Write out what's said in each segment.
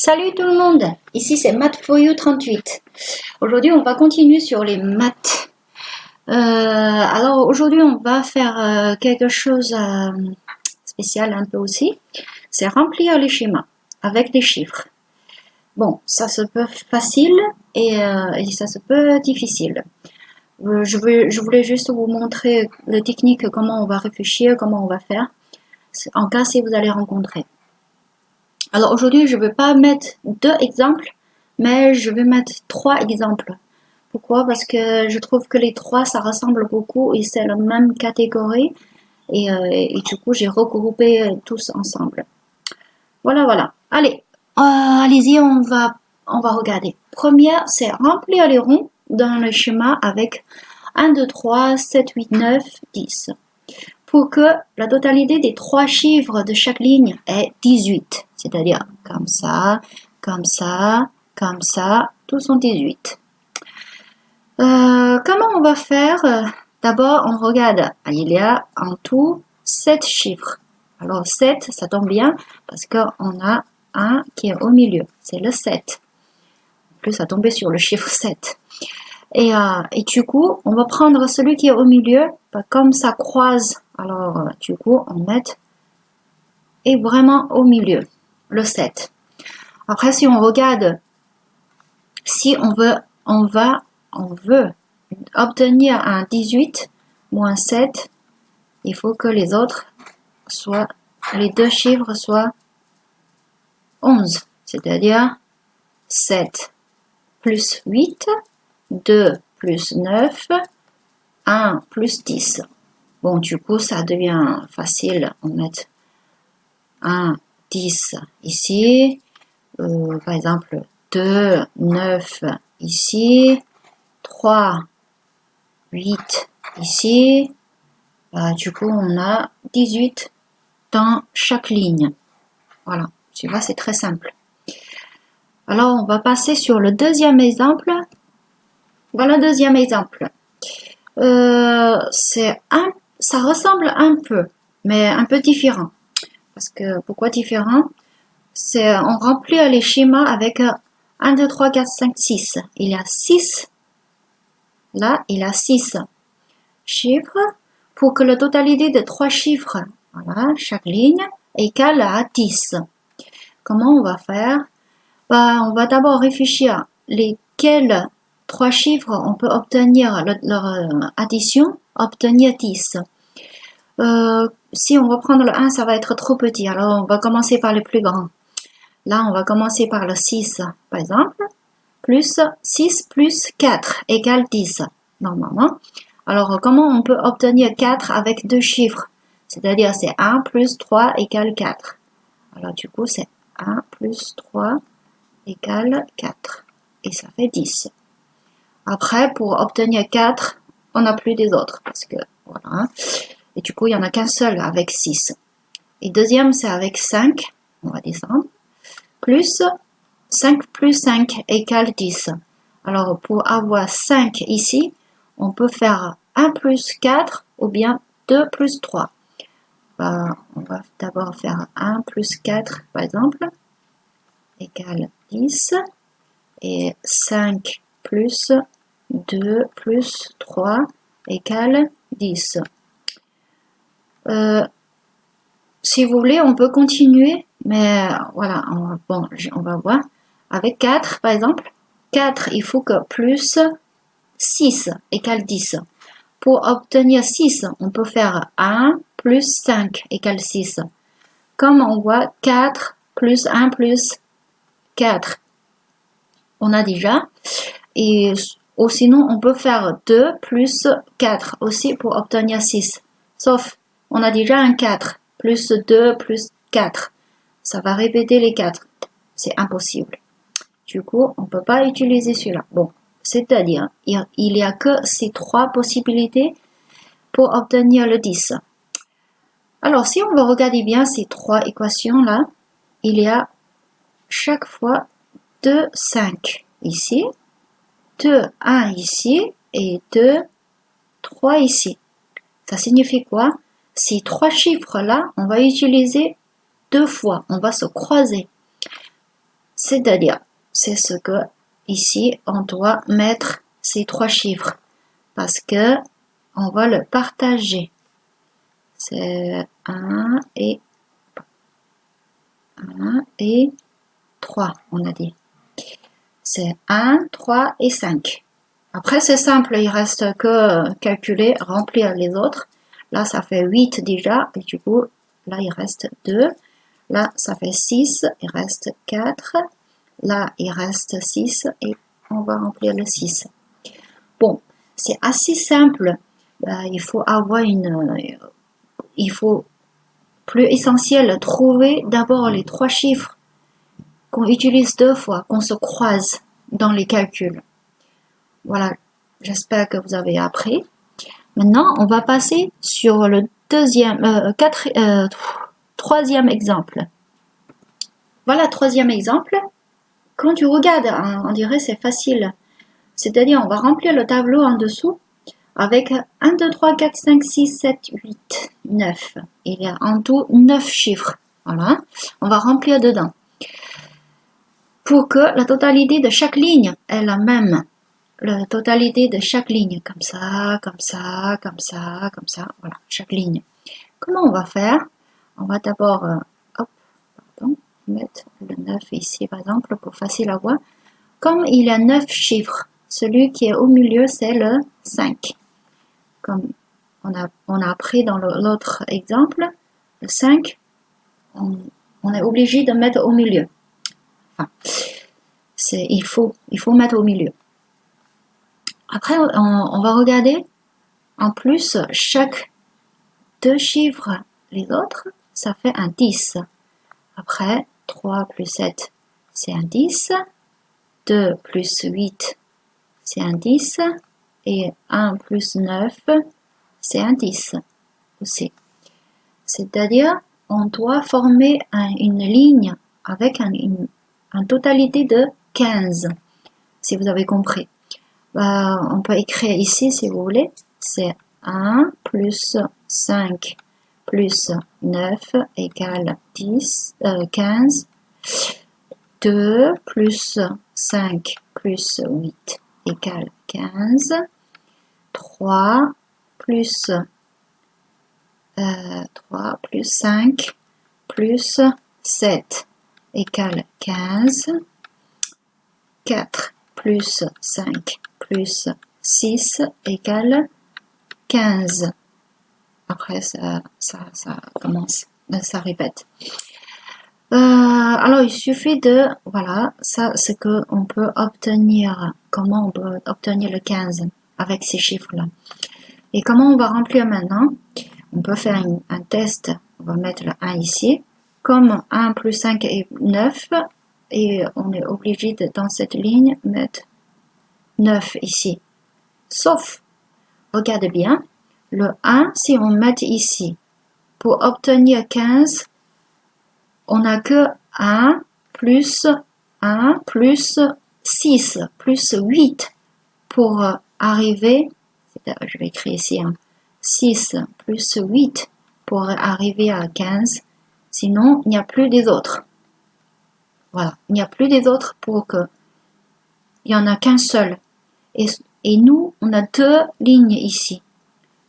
Salut tout le monde, ici c'est Math4U38. Aujourd'hui on va continuer sur les maths. Alors aujourd'hui on va faire quelque chose spécial un peu aussi. C'est remplir les schémas avec des chiffres. Bon, ça se peut facile et ça se peut difficile. Je voulais juste vous montrer la technique, comment on va réfléchir, comment on va faire, en cas si vous allez rencontrer. Alors aujourd'hui, je ne vais pas mettre 2 exemples, mais je vais mettre 3 exemples. Pourquoi? Parce que je trouve que les 3, ça ressemble beaucoup et c'est la même catégorie. Et du coup, j'ai regroupé tous ensemble. Voilà. Allez, allez-y, on va regarder. Première, c'est remplir les ronds dans le schéma avec 1, 2, 3, 7, 8, 9, 10. Pour que la totalité des 3 chiffres de chaque ligne est 18. C'est-à-dire comme ça, comme ça, comme ça, tous sont 18. Comment on va faire? D'abord, on regarde. Il y a en tout 7 chiffres. Alors 7, ça tombe bien parce qu'on a un qui est au milieu. C'est le 7. En plus, ça tombait sur le chiffre 7. Et du coup, on va prendre celui qui est au milieu. Comme ça croise, alors du coup, on met et vraiment au milieu, le 7. Après, si on regarde, si on veut obtenir un 18 moins 7, il faut que les autres soient, les 2 chiffres soient 11, c'est-à-dire 7 plus 8, 2 plus 9, 1 plus 10. Bon, du coup, ça devient facile. On met 1, 10 ici. Par exemple, 2, 9 ici. 3, 8 ici. Du coup, on a 18 dans chaque ligne. Voilà, tu vois, c'est très simple. Alors, on va passer sur le deuxième exemple. Voilà le deuxième exemple. Ça ressemble un peu, mais un peu différent. Parce que, pourquoi différent? C'est, on remplit les schémas avec 1, 2, 3, 4, 5, 6. Il y a 6. Là, il y a 6 chiffres pour que la totalité de 3 chiffres, voilà, chaque ligne, égale à 10. Comment on va faire? On va d'abord réfléchir lesquels 3 chiffres on peut obtenir leur addition, obtenir 10. Si on va prendre le 1, ça va être trop petit. Alors, on va commencer par le plus grand. Là, on va commencer par le 6, par exemple. Plus 6 plus 4 égale 10, normalement. Alors, comment on peut obtenir 4 avec 2 chiffres? C'est-à-dire, c'est 1 plus 3 égale 4. Alors, du coup, c'est 1 plus 3 égale 4. Et ça fait 10. Après, pour obtenir 4, on n'a plus des autres. Parce que, voilà. Et du coup, il n'y en a qu'un seul avec 6. Et deuxième, c'est avec 5. On va descendre. Plus 5 plus 5 égale 10. Alors, pour avoir 5 ici, on peut faire 1 plus 4 ou bien 2 plus 3. On va d'abord faire 1 plus 4, par exemple, égale 10. Et 5 plus 2 plus 3 égale 10. Si vous voulez, on peut continuer, mais voilà, on va voir. Avec 4, par exemple, 4, il faut que plus 6 égale 10. Pour obtenir 6, on peut faire 1 plus 5 égale 6. Comme on voit 4 plus 1 plus 4, on a déjà. Ou sinon, on peut faire 2 plus 4 aussi pour obtenir 6. Sauf, on a déjà un 4. Plus 2 plus 4. Ça va répéter les 4. C'est impossible. Du coup, on ne peut pas utiliser celui-là. Bon, c'est-à-dire, il n'y a que ces 3 possibilités pour obtenir le 10. Alors, si on veut regarder bien ces 3 équations-là, il y a chaque fois 2, 5 ici, 2, 1 ici et 2, 3 ici. Ça signifie quoi? Ces 3 chiffres-là, on va utiliser 2 fois. On va se croiser. C'est-à-dire, c'est ce que ici, on doit mettre ces trois chiffres parce que on va le partager. C'est 1 et 3, on a dit. C'est 1, 3 et 5. Après, c'est simple, il reste que calculer, remplir les autres. Là, ça fait 8 déjà, et du coup, là, il reste 2. Là, ça fait 6, il reste 4. Là, il reste 6, et on va remplir le 6. Bon, c'est assez simple. Il faut avoir il faut plus essentiel, trouver d'abord les trois chiffres qu'on utilise deux fois, qu'on se croise dans les calculs. Voilà, j'espère que vous avez appris. Maintenant, on va passer sur le troisième exemple. Voilà, troisième exemple. Quand tu regardes, on dirait c'est facile. C'est-à-dire, on va remplir le tableau en dessous avec 1, 2, 3, 4, 5, 6, 7, 8, 9. Il y a en tout 9 chiffres. Voilà, on va remplir dedans. Pour que la totalité de chaque ligne est la même. La totalité de chaque ligne, comme ça, comme ça, comme ça, comme ça, voilà, chaque ligne. Comment on va faire? On va d'abord, mettre le 9 ici, par exemple, pour facile à voir. Comme il y a 9 chiffres, celui qui est au milieu, c'est le 5. Comme on a appris dans l'autre exemple, le 5, on est obligé de mettre au milieu. Enfin, il faut mettre au milieu. Après, on va regarder, en plus, chaque deux chiffres, les autres, ça fait un 10. Après, 3 plus 7, c'est un 10. 2 plus 8, c'est un 10. Et 1 plus 9, c'est un 10 aussi. C'est-à-dire, on doit former une ligne avec une totalité de 15, si vous avez compris. On peut écrire ici, si vous voulez, c'est 1 plus 5 plus 9 égale 15. 2 plus 5 plus 8 égale 15. 3 plus 5 plus 7 égale 15. 4 plus 5 plus 6 égale 15. Après, ça commence, ça répète. Alors, il suffit de, voilà, ça, c'est que on peut obtenir, comment on peut obtenir le 15 avec ces chiffres-là. Et comment on va remplir maintenant? On peut faire un test. On va mettre le 1 ici. Comme 1 plus 5 est 9, et on est obligé de, dans cette ligne, mettre 9 ici. Sauf, regardez bien, le 1, si on met ici, pour obtenir 15, on n'a que 1 plus 6 plus 8 pour arriver, je vais écrire ici, 6 plus 8 pour arriver à 15, sinon il n'y a plus des autres. Voilà, il n'y a plus des autres pour que il n'y en a qu'un seul. Et nous, on a deux lignes ici.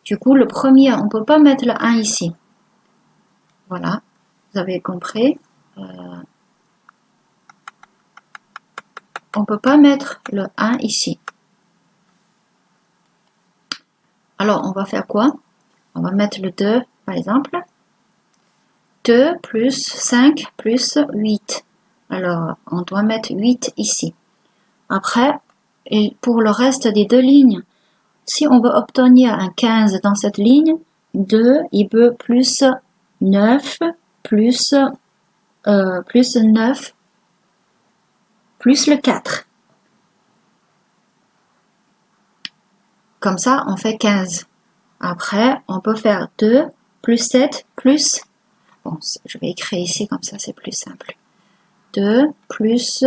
Du coup, le premier, on ne peut pas mettre le 1 ici. Voilà, vous avez compris. On ne peut pas mettre le 1 ici. Alors, on va faire quoi? On va mettre le 2, par exemple. 2 plus 5 plus 8. Alors, on doit mettre 8 ici. Après, et pour le reste des deux lignes, si on veut obtenir un 15 dans cette ligne, 2, il peut plus 9, plus 9, plus le 4. Comme ça, on fait 15. Après, on peut faire 2, plus 7, plus... Bon, je vais écrire ici, comme ça, c'est plus simple. 2 plus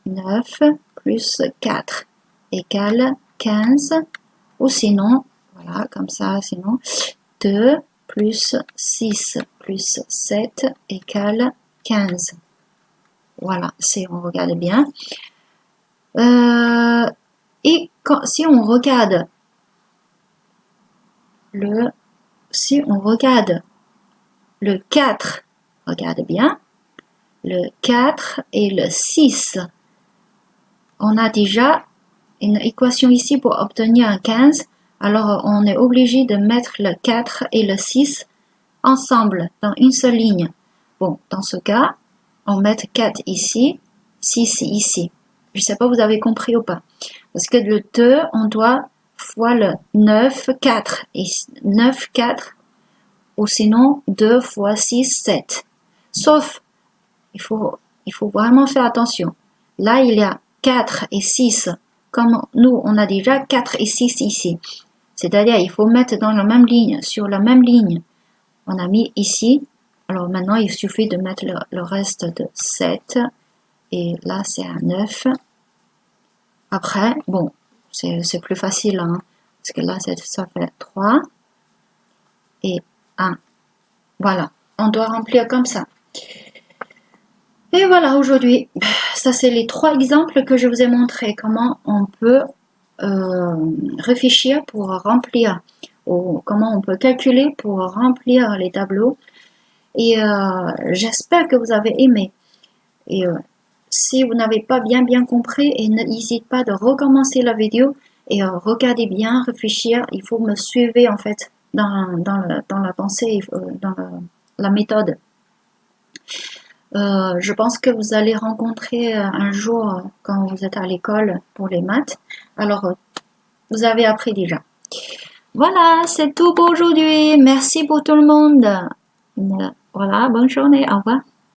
9 plus 4 égale 15. Ou sinon, voilà, comme ça, sinon, 2 plus 6 plus 7 égale 15. Voilà, si on regarde bien. Et si on regarde le 4, regarde bien, le 4 et le 6, on a déjà une équation ici pour obtenir un 15. Alors, on est obligé de mettre le 4 et le 6 ensemble dans une seule ligne. Bon, dans ce cas, on met 4 ici, 6 ici. Je ne sais pas, vous avez compris ou pas. Parce que le 2, on doit fois le 9, 4. Et 9, 4. Ou sinon, 2 fois 6, 7. Sauf, il faut vraiment faire attention. Là, il y a 4 et 6. Comme nous, on a déjà 4 et 6 ici. C'est-à-dire, il faut mettre dans la même ligne, sur la même ligne. On a mis ici. Alors maintenant, il suffit de mettre le reste de 7. Et là, c'est un 9. Après, bon, c'est plus facile, hein, parce que là, ça fait 3 et 1. Voilà, on doit remplir comme ça. Et voilà, aujourd'hui, ça c'est les 3 exemples que je vous ai montré, comment on peut réfléchir pour remplir, ou comment on peut calculer pour remplir les tableaux. Et j'espère que vous avez aimé. Et si vous n'avez pas bien compris, n'hésitez pas de recommencer la vidéo et regardez bien, réfléchir. Il faut me suivre en fait dans la pensée, dans la méthode. Je pense que vous allez rencontrer un jour quand vous êtes à l'école pour les maths. Alors, vous avez appris déjà. Voilà, c'est tout pour aujourd'hui. Merci pour tout le monde. Voilà, bonne journée. Au revoir.